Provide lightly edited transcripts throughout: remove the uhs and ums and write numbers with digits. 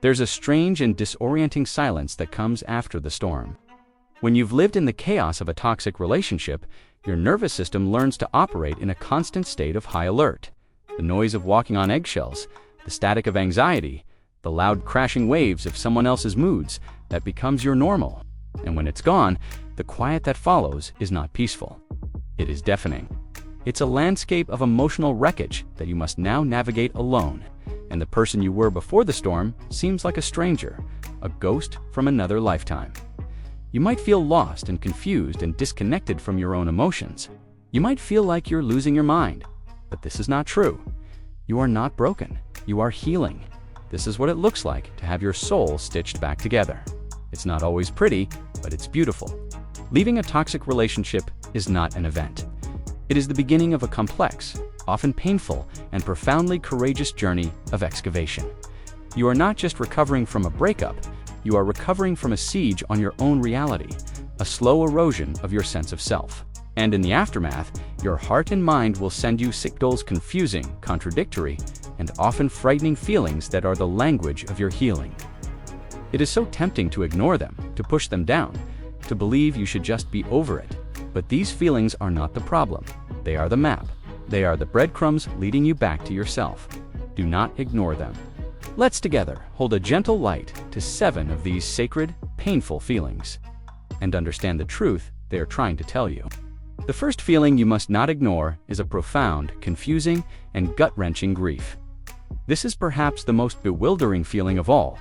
There's a strange and disorienting silence that comes after the storm. When you've lived in the chaos of a toxic relationship, your nervous system learns to operate in a constant state of high alert. The noise of walking on eggshells, the static of anxiety, the loud crashing waves of someone else's moods, that becomes your normal. And when it's gone, the quiet that follows is not peaceful. It is deafening. It's a landscape of emotional wreckage that you must now navigate alone. And the person you were before the storm seems like a stranger, a ghost from another lifetime. You might feel lost and confused and disconnected from your own emotions. You might feel like you're losing your mind. But this is not true. You are not broken. You are healing. This is what it looks like to have your soul stitched back together. It's not always pretty, but it's beautiful. Leaving a toxic relationship is not an event. It is the beginning of a complex, often painful, and profoundly courageous journey of excavation. You are not just recovering from a breakup, you are recovering from a siege on your own reality, a slow erosion of your sense of self. And in the aftermath, your heart and mind will send you those confusing, contradictory, and often frightening feelings that are the language of your healing. It is so tempting to ignore them, to push them down, to believe you should just be over it. But these feelings are not the problem. They are the map. They are the breadcrumbs leading you back to yourself. Do not ignore them. Let's together hold a gentle light to 7 of these sacred, painful feelings and understand the truth they are trying to tell you. The first feeling you must not ignore is a profound, confusing, and gut-wrenching grief. This is perhaps the most bewildering feeling of all.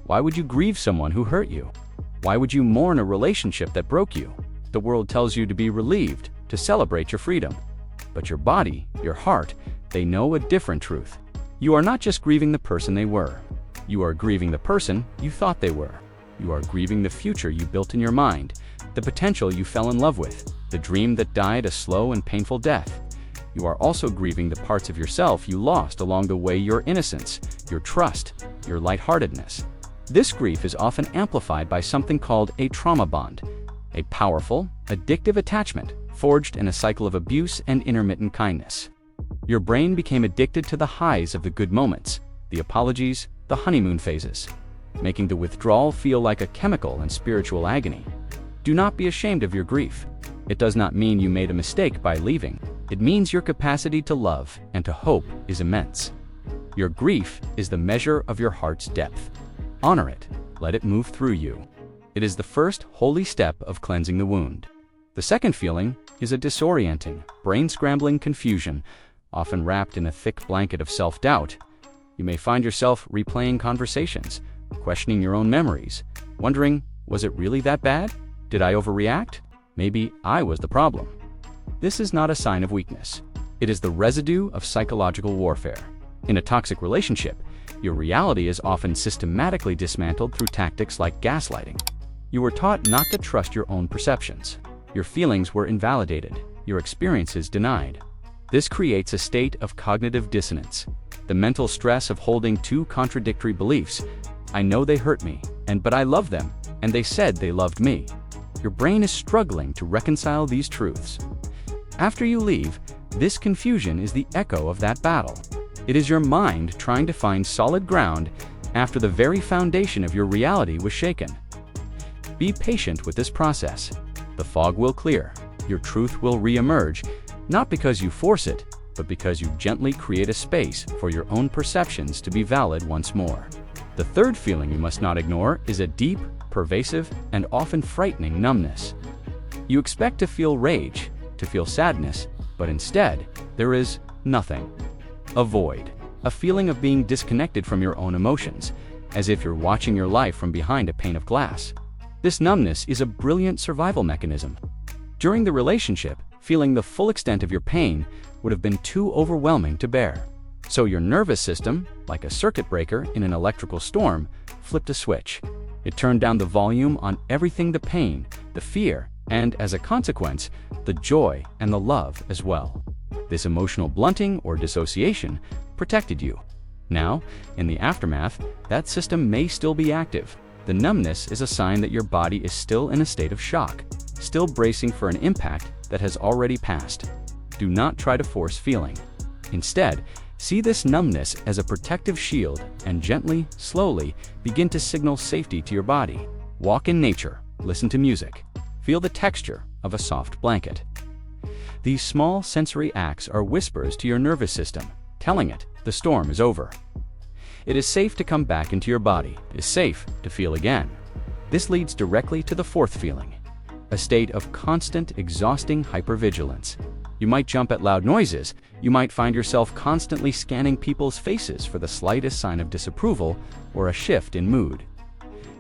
Why would you grieve someone who hurt you? Why would you mourn a relationship that broke you? The world tells you to be relieved, to celebrate your freedom. But your body, your heart, they know a different truth. You are not just grieving the person they were. You are grieving the person you thought they were. You are grieving the future you built in your mind, the potential you fell in love with, the dream that died a slow and painful death. You are also grieving the parts of yourself you lost along the way: your innocence, your trust, your lightheartedness. This grief is often amplified by something called a trauma bond, a powerful, addictive attachment forged in a cycle of abuse and intermittent kindness. Your brain became addicted to the highs of the good moments, the apologies, the honeymoon phases, making the withdrawal feel like a chemical and spiritual agony. Do not be ashamed of your grief. It does not mean you made a mistake by leaving. It means your capacity to love and to hope is immense. Your grief is the measure of your heart's depth. Honor it. Let it move through you. It is the first holy step of cleansing the wound. The second feeling is a disorienting, brain-scrambling confusion, often wrapped in a thick blanket of self-doubt. You may find yourself replaying conversations, questioning your own memories, wondering, was it really that bad? Did I overreact? Maybe I was the problem. This is not a sign of weakness. It is the residue of psychological warfare. In a toxic relationship, your reality is often systematically dismantled through tactics like gaslighting. You were taught not to trust your own perceptions. Your feelings were invalidated, your experiences denied. This creates a state of cognitive dissonance, the mental stress of holding two contradictory beliefs. I know they hurt me, but I love them, and they said they loved me. Your brain is struggling to reconcile these truths. After you leave, this confusion is the echo of that battle. It is your mind trying to find solid ground after the very foundation of your reality was shaken. Be patient with this process. The fog will clear. Your truth will re-emerge, not because you force it, but because you gently create a space for your own perceptions to be valid once more. The third feeling you must not ignore is a deep, pervasive, and often frightening numbness. You expect to feel rage, to feel sadness, but instead, there is nothing. A void, a feeling of being disconnected from your own emotions, as if you're watching your life from behind a pane of glass. This numbness is a brilliant survival mechanism. During the relationship, feeling the full extent of your pain would have been too overwhelming to bear. So your nervous system, like a circuit breaker in an electrical storm, flipped a switch. It turned down the volume on everything: the pain, the fear, and as a consequence, the joy and the love as well. This emotional blunting or dissociation protected you. Now, in the aftermath, that system may still be active. The numbness is a sign that your body is still in a state of shock, still bracing for an impact that has already passed. Do not try to force feeling. Instead, See this numbness as a protective shield and gently, slowly, begin to signal safety to your body. Walk in nature, listen to music, feel the texture of a soft blanket. These small sensory acts are whispers to your nervous system, telling it the storm is over. It is safe to come back into your body. It is safe to feel again. This leads directly to the fourth feeling, a state of constant, exhausting hypervigilance. You might jump at loud noises. You might find yourself constantly scanning people's faces for the slightest sign of disapproval or a shift in mood.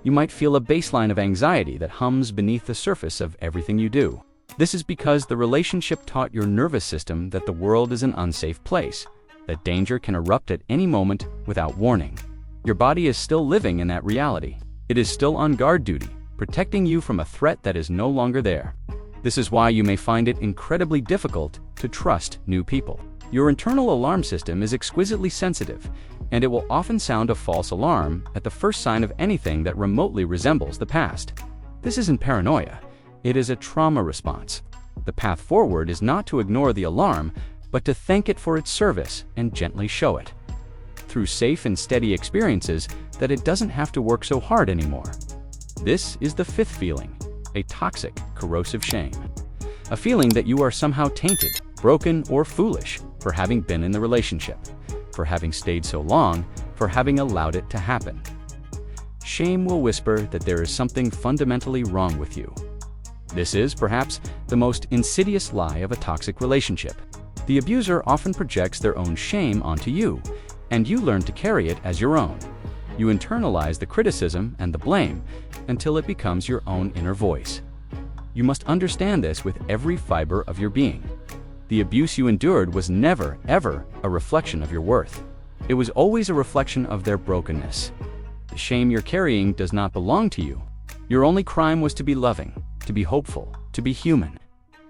You might feel a baseline of anxiety that hums beneath the surface of everything you do. This is because the relationship taught your nervous system that the world is an unsafe place, that danger can erupt at any moment without warning. Your body is still living in that reality. It is still on guard duty, protecting you from a threat that is no longer there. This is why you may find it incredibly difficult to trust new people. Your internal alarm system is exquisitely sensitive, and it will often sound a false alarm at the first sign of anything that remotely resembles the past. This isn't paranoia, it is a trauma response. The path forward is not to ignore the alarm, but to thank it for its service and gently show it, through safe and steady experiences, that it doesn't have to work so hard anymore. This is the fifth feeling, a toxic, corrosive shame. A feeling that you are somehow tainted, broken, or foolish for having been in the relationship, for having stayed so long, for having allowed it to happen. Shame will whisper that there is something fundamentally wrong with you. This is, perhaps, the most insidious lie of a toxic relationship. The abuser often projects their own shame onto you, and you learn to carry it as your own. You internalize the criticism and the blame until it becomes your own inner voice. You must understand this with every fiber of your being. The abuse you endured was never, ever a reflection of your worth. It was always a reflection of their brokenness. The shame you're carrying does not belong to you. Your only crime was to be loving, to be hopeful, to be human.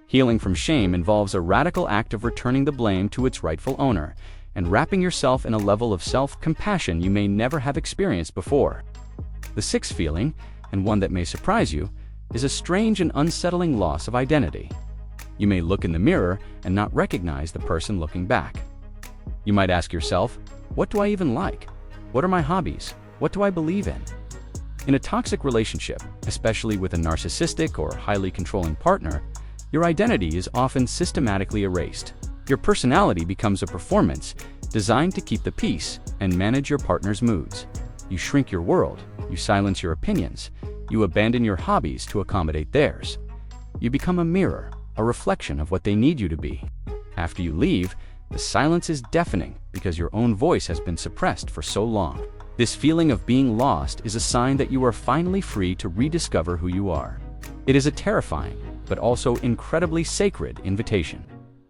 Healing from shame involves a radical act of returning the blame to its rightful owner and wrapping yourself in a level of self-compassion you may never have experienced before. The sixth feeling, and one that may surprise you, is a strange and unsettling loss of identity. You may look in the mirror and not recognize the person looking back. You might ask yourself, what do I even like? What are my hobbies? What do I believe in? In a toxic relationship, especially with a narcissistic or highly controlling partner, your identity is often systematically erased. Your personality becomes a performance designed to keep the peace and manage your partner's moods. You shrink your world, you silence your opinions, you abandon your hobbies to accommodate theirs. You become a mirror, a reflection of what they need you to be. After you leave, the silence is deafening because your own voice has been suppressed for so long. This feeling of being lost is a sign that you are finally free to rediscover who you are. It is a terrifying, but also incredibly sacred invitation.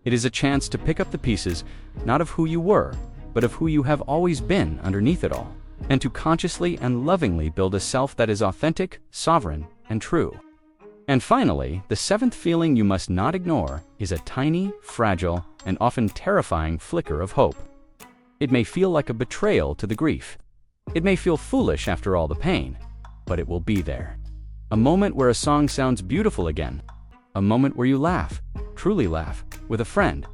It is a chance to pick up the pieces, not of who you were, but of who you have always been underneath it all, and to consciously and lovingly build a self that is authentic, sovereign, and true. And finally, the seventh feeling you must not ignore is a tiny, fragile, and often terrifying flicker of hope. It may feel like a betrayal to the grief. It may feel foolish after all the pain, but it will be there. A moment where a song sounds beautiful again. A moment where you laugh, truly laugh, with a friend.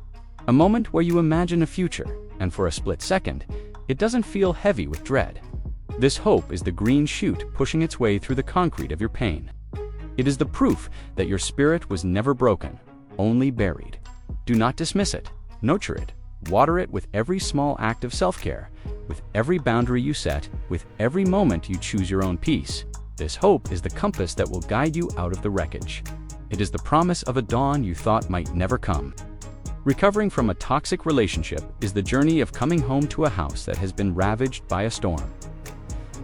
A moment where you imagine a future, and for a split second, it doesn't feel heavy with dread. This hope is the green shoot pushing its way through the concrete of your pain. It is the proof that your spirit was never broken, only buried. Do not dismiss it. Nurture it. Water it with every small act of self-care, with every boundary you set, with every moment you choose your own peace. This hope is the compass that will guide you out of the wreckage. It is the promise of a dawn you thought might never come. Recovering from a toxic relationship is the journey of coming home to a house that has been ravaged by a storm.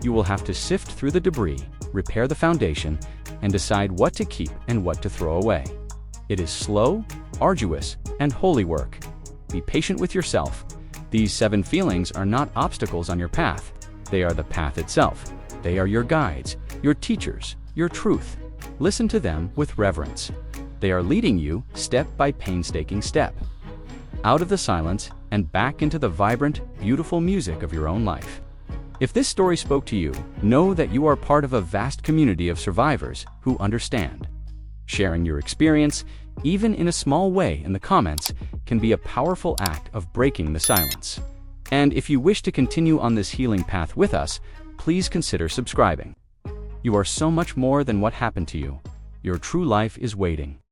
You will have to sift through the debris, repair the foundation, and decide what to keep and what to throw away. It is slow, arduous, and holy work. Be patient with yourself. These 7 feelings are not obstacles on your path. They are the path itself. They are your guides, your teachers, your truth. Listen to them with reverence. They are leading you step by painstaking step, out of the silence and back into the vibrant, beautiful music of your own life. If this story spoke to you, know that you are part of a vast community of survivors who understand. Sharing your experience, even in a small way in the comments, can be a powerful act of breaking the silence. And if you wish to continue on this healing path with us, please consider subscribing. You are so much more than what happened to you. Your true life is waiting.